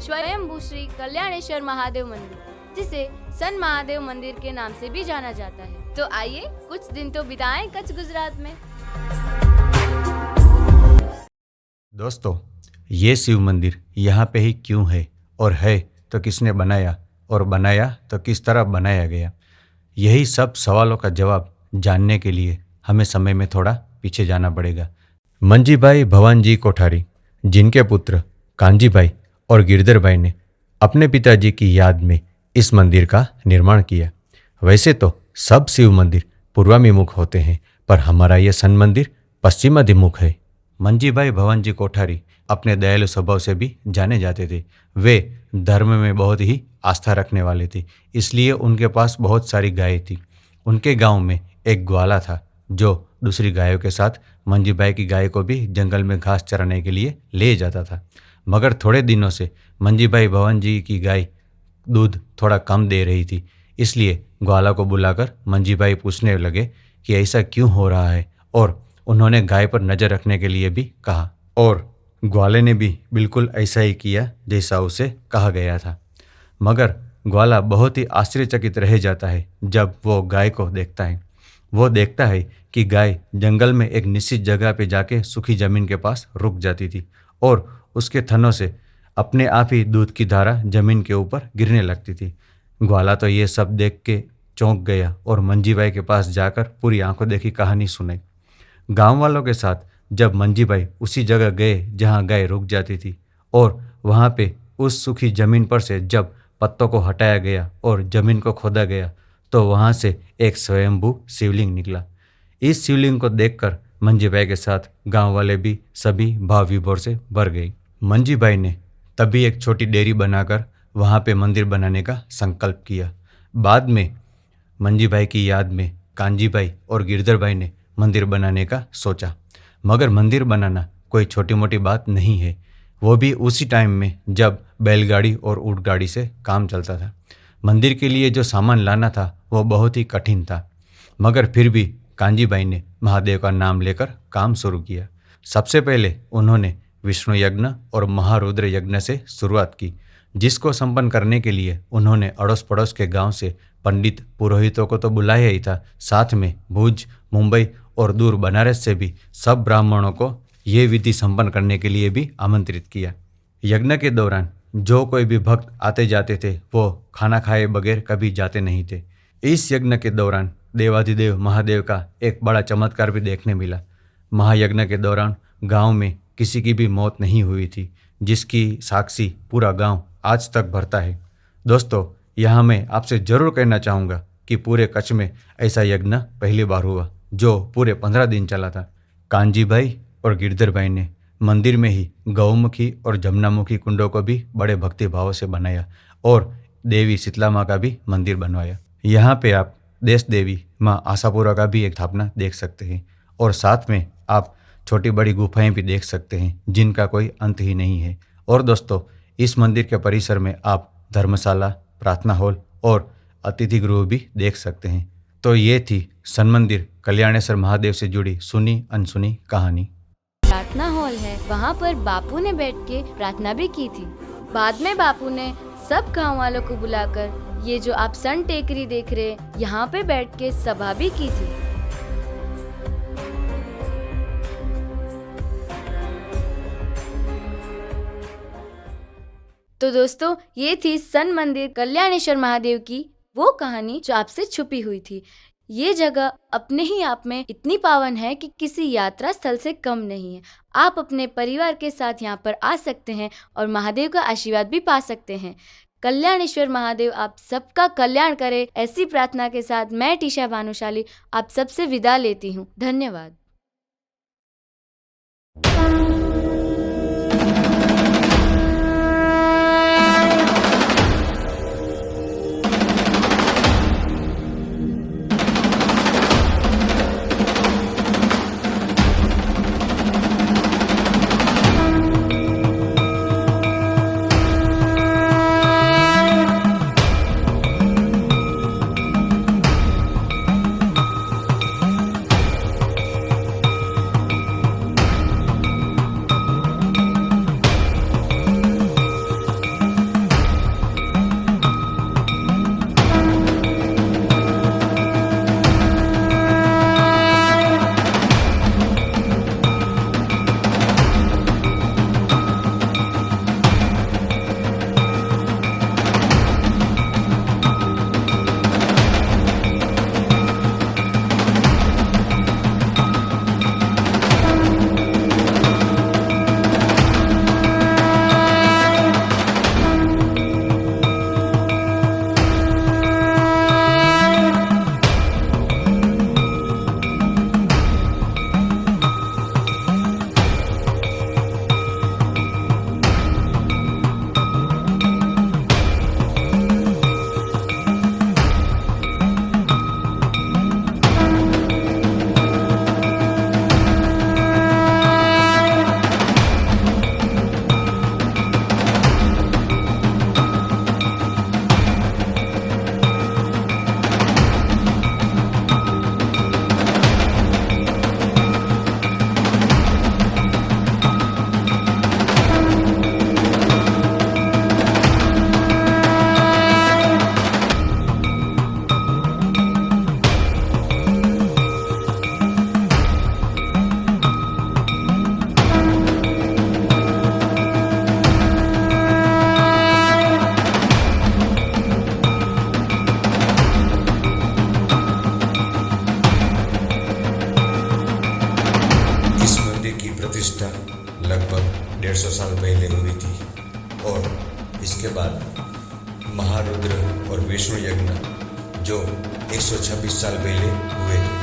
स्वयंभू श्री कल्याणेश्वर महादेव मंदिर, जिसे सन महादेव मंदिर के नाम से भी जाना जाता है। तो आइए कुछ दिन तो बिताएं कच्छ गुजरात में। दोस्तों, ये शिव मंदिर यहाँ पे ही क्यों है और है तो किसने बनाया और बनाया तो किस तरह बनाया गया, यही सब सवालों का जवाब जानने के लिए हमें समय में थोड़ा पीछे जाना पड़ेगा। मंजीभाई भवानजी कोठारी, जिनके पुत्र कांजीभाई और गिरधरभाई ने अपने पिताजी की याद में इस मंदिर का निर्माण किया। वैसे तो सब शिव मंदिर पूर्वाभिमुख होते हैं, पर हमारा यह सन मंदिर पश्चिमाभिमुख है। मंजीभाई भवानजी कोठारी अपने दयालु स्वभाव से भी जाने जाते थे। वे धर्म में बहुत ही आस्था रखने वाले थे, इसलिए उनके पास बहुत सारी गायें थी। उनके गांव में एक ग्वाला था जो दूसरी गायों के साथ मंजीभाई की गाय को भी जंगल में घास चराने के लिए ले जाता था। मगर थोड़े दिनों से मंजीभाई भवानजी की गाय दूध थोड़ा कम दे रही थी, इसलिए ग्वाला को बुलाकर मंजीभाई पूछने लगे कि ऐसा क्यों हो रहा है, और उन्होंने गाय पर नज़र रखने के लिए भी कहा, और ग्वाले ने भी बिल्कुल ऐसा ही किया जैसा उसे कहा गया था। मगर ग्वाला बहुत ही आश्चर्यचकित रह जाता है जब वो गाय को देखता है। वो देखता है कि गाय जंगल में एक निश्चित जगह पे जाके सूखी जमीन के पास रुक जाती थी और उसके थनों से अपने आप ही दूध की धारा जमीन के ऊपर गिरने लगती थी। ग्वाला तो ये सब देख के चौंक गया और मंजीभाई के पास जाकर पूरी आंखों देखी कहानी सुनाई। गांव वालों के साथ जब मंजीभाई उसी जगह गए जहां गाय रुक जाती थी, और वहां पे उस सूखी जमीन पर से जब पत्तों को हटाया गया और जमीन को खोदा गया, तो वहां से एक स्वयंभू शिवलिंग निकला। इस शिवलिंग को देखकर मंजीभाई के साथ गांव वाले भी सभी भाव विभोर से भर गए। मंजीभाई ने तभी एक छोटी डेयरी बनाकर वहां पे मंदिर बनाने का संकल्प किया। बाद में मंजीभाई की याद में कांजीभाई और गिरधरभाई ने मंदिर बनाने का सोचा। मगर मंदिर बनाना कोई छोटी मोटी बात नहीं है, वो भी उसी टाइम में जब बैलगाड़ी और ऊँट गाड़ी से काम चलता था। मंदिर के लिए जो सामान लाना था वो बहुत ही कठिन था, मगर फिर भी कांजीभाई ने महादेव का नाम लेकर काम शुरू किया। सबसे पहले उन्होंने विष्णु यज्ञ और महारुद्र यज्ञ से शुरुआत की, जिसको संपन्न करने के लिए उन्होंने अड़ोस पड़ोस के गांव से पंडित पुरोहितों को तो बुलाया ही था, साथ में भुज, मुंबई और दूर बनारस से भी सब ब्राह्मणों को ये विधि संपन्न करने के लिए भी आमंत्रित किया। यज्ञ के दौरान जो कोई भी भक्त आते जाते थे वो खाना खाए बगैर कभी जाते नहीं थे। इस यज्ञ के दौरान देवाधिदेव महादेव का एक बड़ा चमत्कार भी देखने मिला। महायज्ञ के दौरान गांव में किसी की भी मौत नहीं हुई थी, जिसकी साक्षी पूरा गांव आज तक भरता है। दोस्तों, यहाँ मैं आपसे ज़रूर कहना चाहूँगा कि पूरे कच्छ में ऐसा यज्ञ पहली बार हुआ जो पूरे 15 दिन चला था। कांजीभाई और गिरधरभाई ने मंदिर में ही गौमुखी और जमुनामुखी कुंडों को भी बड़े भक्ति भाव से बनाया और देवी शीतला माँ का भी मंदिर बनवाया। यहाँ पे आप देश देवी माँ आशापुरा का भी एक स्थापना देख सकते हैं, और साथ में आप छोटी बड़ी गुफाएं भी देख सकते हैं जिनका कोई अंत ही नहीं है। और दोस्तों, इस मंदिर के परिसर में आप धर्मशाला, प्रार्थना हॉल और अतिथि गृह भी देख सकते हैं। तो ये थी सन मंदिर कल्याणेश्वर महादेव से जुड़ी सुनी अनसुनी कहानी। प्रार्थना हॉल है, वहाँ पर बापू ने बैठ के प्रार्थना भी की थी। बाद में बापू ने सब गांव वालों को बुलाकर ये जो आप सन टेकरी देख रहे हैं, यहाँ पे बैठ के सभा भी की थी। तो दोस्तों, ये थी सन मंदिर कल्याणेश्वर महादेव की वो कहानी जो आपसे छुपी हुई थी। ये जगह अपने ही आप में इतनी पावन है कि किसी यात्रा स्थल से कम नहीं है। आप अपने परिवार के साथ यहाँ पर आ सकते हैं और महादेव का आशीर्वाद भी पा सकते हैं। कल्याणेश्वर महादेव आप सबका कल्याण करे, ऐसी प्रार्थना के साथ मैं टीशा भानुशाली आप सबसे विदा लेती हूँ। धन्यवाद। 150 साल पहले हुई थी और इसके बाद महारुद्र और विष्णु यज्ञ जो 126 साल पहले हुए थे।